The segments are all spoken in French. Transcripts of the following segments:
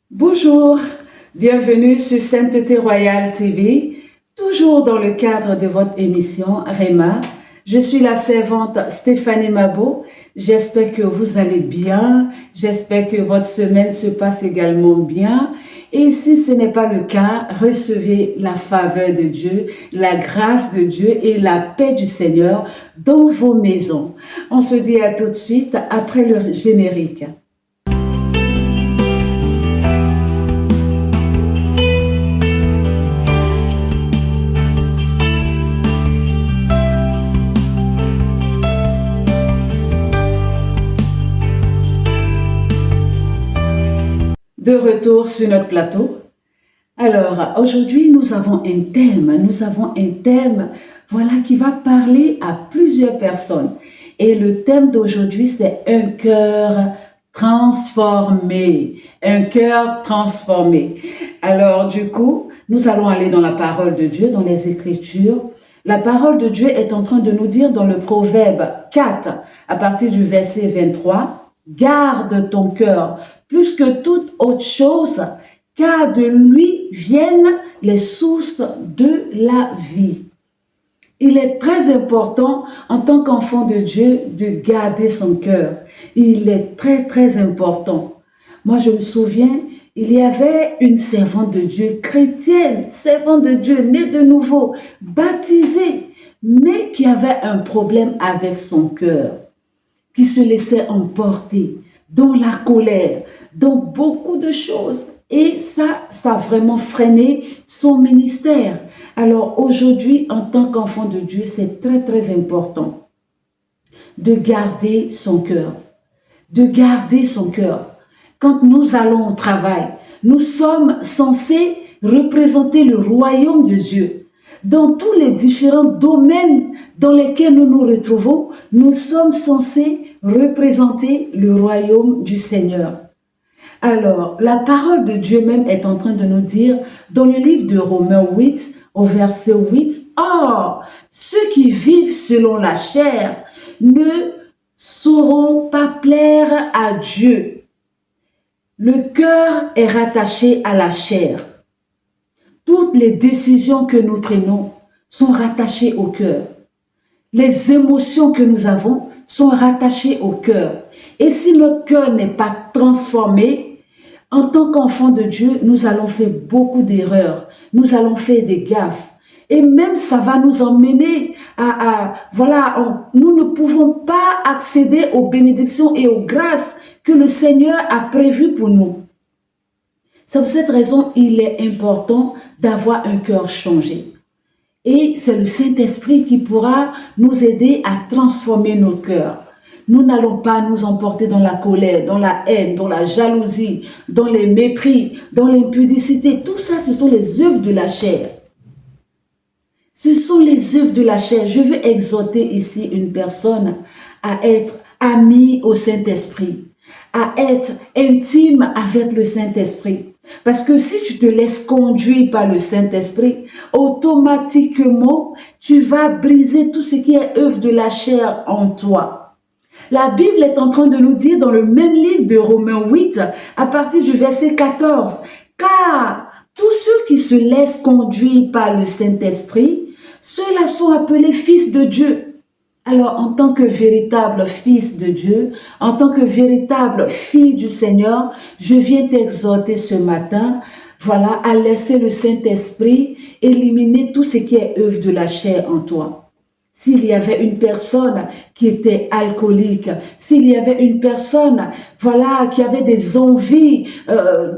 Bonjour, bienvenue sur Sainteté Royale TV, toujours dans le cadre de votre émission Réma. Je suis la servante Stéphanie Mabo. J'espère que vous allez bien, j'espère que votre semaine se passe également bien. Et si ce n'est pas le cas, recevez la faveur de Dieu, la grâce de Dieu et la paix du Seigneur dans vos maisons. On se dit à tout de suite après le générique. De retour sur notre plateau. Alors, aujourd'hui, nous avons un thème, voilà, qui va parler à plusieurs personnes. Et le thème d'aujourd'hui, c'est un cœur transformé. Un cœur transformé. Alors, du coup, nous allons aller dans la parole de Dieu, dans les Écritures. La parole de Dieu est en train de nous dire dans le Proverbe 4, à partir du verset 23, « Garde ton cœur plus que toute autre chose, car de lui viennent les sources de la vie. » Il est très important en tant qu'enfant de Dieu de garder son cœur. Il est très important. Moi, je me souviens, il y avait une servante de Dieu, chrétienne, servante de Dieu, née de nouveau, baptisée, mais qui avait un problème avec son cœur, qui se laissait emporter dans la colère, dans beaucoup de choses. Et ça a vraiment freiné son ministère. Alors aujourd'hui, en tant qu'enfant de Dieu, c'est très important de garder son cœur. De garder son cœur. Quand nous allons au travail, nous sommes censés représenter le royaume de Dieu. Dans tous les différents domaines dans lesquels nous nous retrouvons, nous sommes censés représenter le royaume du Seigneur. Alors, la parole de Dieu même est en train de nous dire dans le livre de Romains 8, au verset 8, « Or, ceux qui vivent selon la chair ne sauront pas plaire à Dieu. Le cœur est rattaché à la chair. » Toutes les décisions que nous prenons sont rattachées au cœur. Les émotions que nous avons sont rattachées au cœur. Et si notre cœur n'est pas transformé, en tant qu'enfant de Dieu, nous allons faire beaucoup d'erreurs. Nous allons faire des gaffes. Et même ça va nous emmener nous ne pouvons pas accéder aux bénédictions et aux grâces que le Seigneur a prévues pour nous. C'est pour cette raison il est important d'avoir un cœur changé. Et c'est le Saint-Esprit qui pourra nous aider à transformer notre cœur. Nous n'allons pas nous emporter dans la colère, dans la haine, dans la jalousie, dans les mépris, dans l'impudicité. Tout ça, ce sont les œuvres de la chair. Ce sont les œuvres de la chair. Je veux exhorter ici une personne à être amie au Saint-Esprit, à être intime avec le Saint-Esprit. Parce que si tu te laisses conduire par le Saint-Esprit, automatiquement, tu vas briser tout ce qui est œuvre de la chair en toi. La Bible est en train de nous dire dans le même livre de Romains 8, à partir du verset 14, « Car tous ceux qui se laissent conduire par le Saint-Esprit, ceux-là sont appelés fils de Dieu. » Alors, en tant que véritable fils de Dieu, en tant que véritable fille du Seigneur, je viens t'exhorter ce matin, voilà, à laisser le Saint-Esprit éliminer tout ce qui est œuvre de la chair en toi. S'il y avait une personne qui était alcoolique, s'il y avait une personne, voilà, qui avait des envies,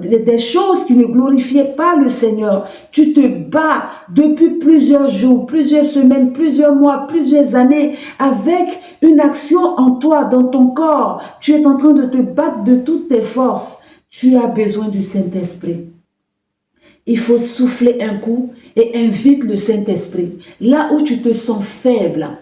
des choses qui ne glorifiaient pas le Seigneur, tu te bats depuis plusieurs jours, plusieurs semaines, plusieurs mois, plusieurs années, avec une action en toi, dans ton corps. Tu es en train de te battre de toutes tes forces. Tu as besoin du Saint-Esprit. Il faut souffler un coup et invite le Saint-Esprit. Là où tu te sens faible,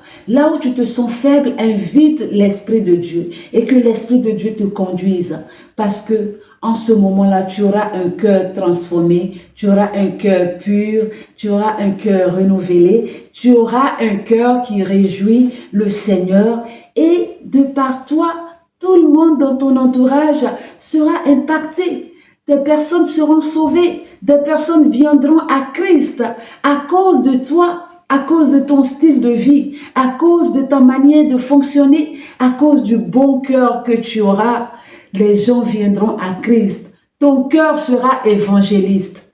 invite l'Esprit de Dieu et que l'Esprit de Dieu te conduise. Parce que en ce moment-là, tu auras un cœur transformé, tu auras un cœur pur, tu auras un cœur renouvelé, tu auras un cœur qui réjouit le Seigneur et de par toi, tout le monde dans ton entourage sera impacté. Des personnes seront sauvées, des personnes viendront à Christ à cause de toi, à cause de ton style de vie, à cause de ta manière de fonctionner, à cause du bon cœur que tu auras. Les gens viendront à Christ. Ton cœur sera évangéliste.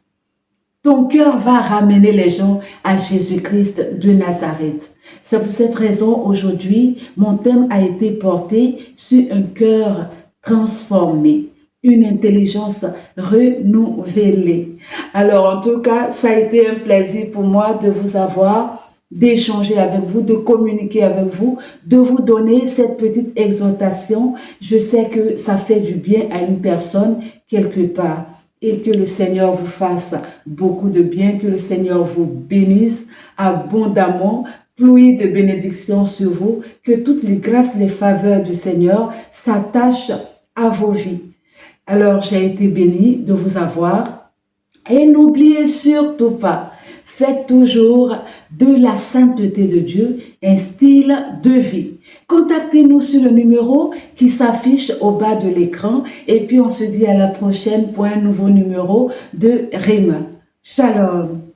Ton cœur va ramener les gens à Jésus-Christ de Nazareth. C'est pour cette raison, aujourd'hui, mon thème a été porté sur un cœur transformé, une intelligence renouvelée. Alors, en tout cas, ça a été un plaisir pour moi de vous avoir, d'échanger avec vous, de communiquer avec vous, de vous donner cette petite exhortation. Je sais que ça fait du bien à une personne quelque part. Et que le Seigneur vous fasse beaucoup de bien, que le Seigneur vous bénisse abondamment, pluie de bénédictions sur vous, que toutes les grâces, les faveurs du Seigneur s'attachent à vos vies. Alors, j'ai été bénie de vous avoir. Et n'oubliez surtout pas, faites toujours de la sainteté de Dieu un style de vie. Contactez-nous sur le numéro qui s'affiche au bas de l'écran et puis on se dit à la prochaine pour un nouveau numéro de Rhema. Shalom.